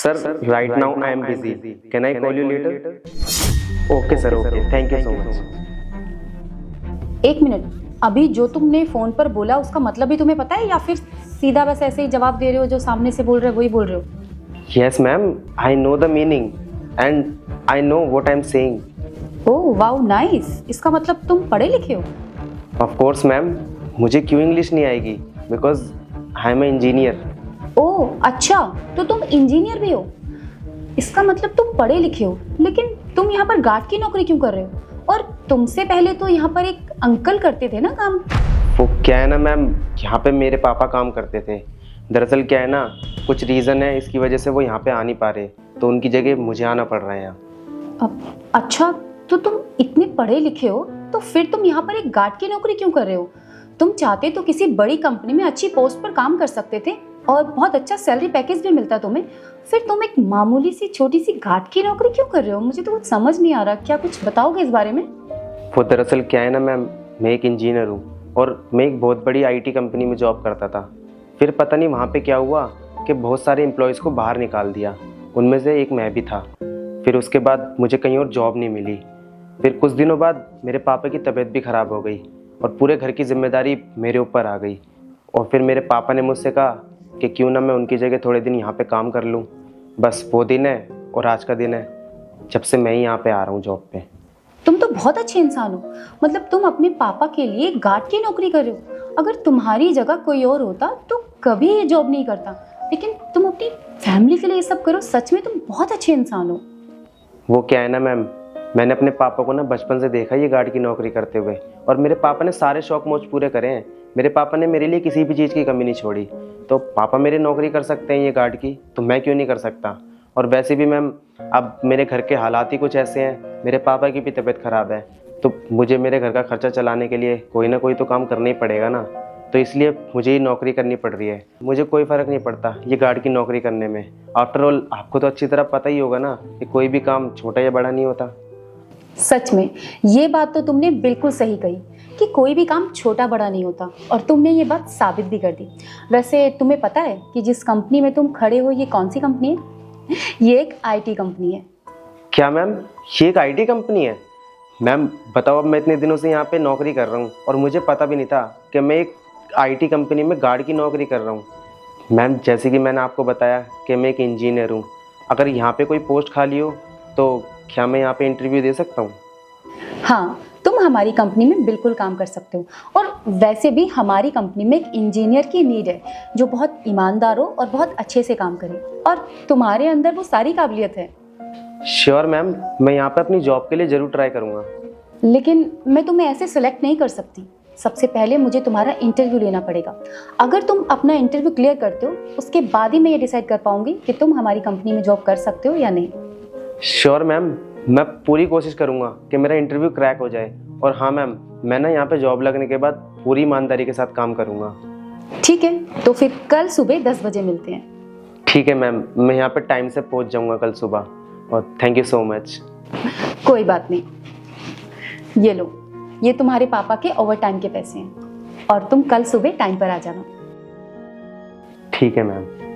Sir, right now I am busy. Can I call you later? Okay sir, okay. Thank you so much. एक minute, अभी जो तुमने phone पर बोला उसका मतलब भी तुम्हें पता है या फिर सीधा बस ऐसे ही जवाब दे रहे हो, जो सामने से बोल रहे हो वही बोल रहे हो? Yes ma'am, I know the meaning and I know what I am saying. Oh wow nice, इसका मतलब तुम पढ़े लिखे हो? Of course ma'am, मुझे क्यों इंग्लिश नहीं आएगी? Because I am an engineer. ओह अच्छा, तो तुम इंजीनियर भी हो? इसका मतलब तुम पढ़े लिखे हो, लेकिन तुम यहाँ पर गार्ड की नौकरी क्यों कर रहे हो? और तुमसे पहले तो यहाँ पर एक अंकल करते थे ना काम? वो क्या है ना मैम, यहाँ पे मेरे पापा काम करते थे। दरअसल क्या है ना, कुछ रीज़न है, इसकी वजह से वो यहाँ पे आ नहीं पा रहे, तो उनकी जगह मुझे आना पड़ रहा है यहाँ। अच्छा, तो तुम इतने पढ़े लिखे हो तो फिर तुम यहाँ पर एक गार्ड की नौकरी क्यों कर रहे हो? तुम चाहते तो किसी बड़ी कंपनी में अच्छी पोस्ट पर काम कर सकते थे और बहुत अच्छा सैलरी पैकेज भी मिलता तुम्हें। फिर तुम एक मामूली सी छोटी सी गार्ड की नौकरी क्यों कर रहे हो? मुझे तो कुछ समझ नहीं आ रहा, क्या कुछ बताओगे इस बारे में? वो दरअसल क्या है ना मैम, मैं एक इंजीनियर हूँ और मैं एक बहुत बड़ी आईटी कंपनी में जॉब करता था। फिर पता नहीं वहाँ पे क्या हुआ कि बहुत सारे एम्प्लॉयज़ को बाहर निकाल दिया, उनमें से एक मैं भी था। फिर उसके बाद मुझे कहीं और जॉब नहीं मिली। फिर कुछ दिनों बाद मेरे पापा की तबीयत भी ख़राब हो गई और पूरे घर की जिम्मेदारी मेरे ऊपर आ गई। और फिर मेरे पापा ने मुझसे कहा कि क्यों ना मैं उनकी जगह थोड़े दिन यहाँ पे काम कर लूँ। बस वो दिन है और आज का दिन है जब से मैं ही यहाँ पे आ रहा हूँ जॉब पे। तुम तो बहुत अच्छे इंसान हो, मतलब तुम अपने पापा के लिए गार्ड की नौकरी कर रहे हो। अगर तुम्हारी जगह कोई और होता तो कभी ये जॉब नहीं करता, लेकिन तुम अपनी फैमिली के लिए ये सब करो। सच में तुम बहुत अच्छे इंसान हो। वो क्या है ना मैम, मैंने अपने पापा को ना बचपन से देखा ये गार्ड की नौकरी करते हुए, और मेरे पापा ने सारे शौक मौज पूरे करे हैं। मेरे पापा ने मेरे लिए किसी भी चीज़ की कमी नहीं छोड़ी। तो पापा मेरी नौकरी कर सकते हैं ये गार्ड की, तो मैं क्यों नहीं कर सकता? और वैसे भी मैम, अब मेरे घर के हालात ही कुछ ऐसे हैं, मेरे पापा की भी तबीयत ख़राब है, तो मुझे मेरे घर का खर्चा चलाने के लिए कोई ना कोई तो काम करना ही पड़ेगा ना। तो इसलिए मुझे ही नौकरी करनी पड़ रही है। मुझे कोई फ़र्क नहीं पड़ता ये गार्ड की नौकरी करने में। आफ्टर ऑल आपको तो अच्छी तरह पता ही होगा ना कि कोई भी काम छोटा या बड़ा नहीं होता। सच में ये बात तो तुमने बिल्कुल सही कही कि कोई भी काम छोटा बड़ा नहीं होता, और तुमने ये बात साबित भी कर दी। वैसे तुम्हें पता है कि जिस कंपनी में तुम खड़े हो ये कौन सी कंपनी है? ये एक आईटी कंपनी है। क्या मैम, ये एक आईटी कंपनी है? मैम बताओ, अब मैं इतने दिनों से यहाँ पे नौकरी कर रहा हूँ और मुझे पता भी नहीं था कि मैं एक आईटी कंपनी में गार्ड की नौकरी कर रहा हूँ। मैम जैसे कि मैंने आपको बताया कि मैं एक इंजीनियर हूँ, अगर यहाँ पे कोई पोस्ट खाली हो तो क्या मैं यहाँ पे इंटरव्यू दे सकता हूँ? हाँ, तुम हमारी कंपनी में बिल्कुल काम कर सकते हो। और वैसे भी हमारी कंपनी में एक इंजीनियर की नीड है जो बहुत ईमानदार हो और बहुत अच्छे से काम करे, और तुम्हारे अंदर वो सारी काबिलियत है। श्योर मैम, मैं यहाँ पे अपनी जॉब के लिए ज़रूर ट्राई करूँगा। लेकिन मैं तुम्हें ऐसे सेलेक्ट नहीं कर सकती। सबसे पहले मुझे तुम्हारा इंटरव्यू लेना पड़ेगा। अगर तुम अपना इंटरव्यू क्लियर करते हो, उसके बाद ही मैं ये डिसाइड कर पाऊंगी कि तुम हमारी कंपनी में जॉब कर सकते हो या नहीं। श्योर मैम, मैं पूरी कोशिश करूँगा कि मेरा इंटरव्यू क्रैक हो जाए। और हाँ मैम, मैं ना यहाँ पे जॉब लगने के बाद पूरी ईमानदारी के साथ काम करूँगा। ठीक है, तो फिर कल सुबह 10 बजे मिलते हैं। ठीक है मैम, मैं यहाँ पे टाइम से पहुँच जाऊँगा कल सुबह, और थैंक यू सो मच। कोई बात नहीं, ये लो, ये तुम्हारे पापा के ओवर टाइम के पैसे हैं, और तुम कल सुबह टाइम पर आ जाना। ठीक है मैम।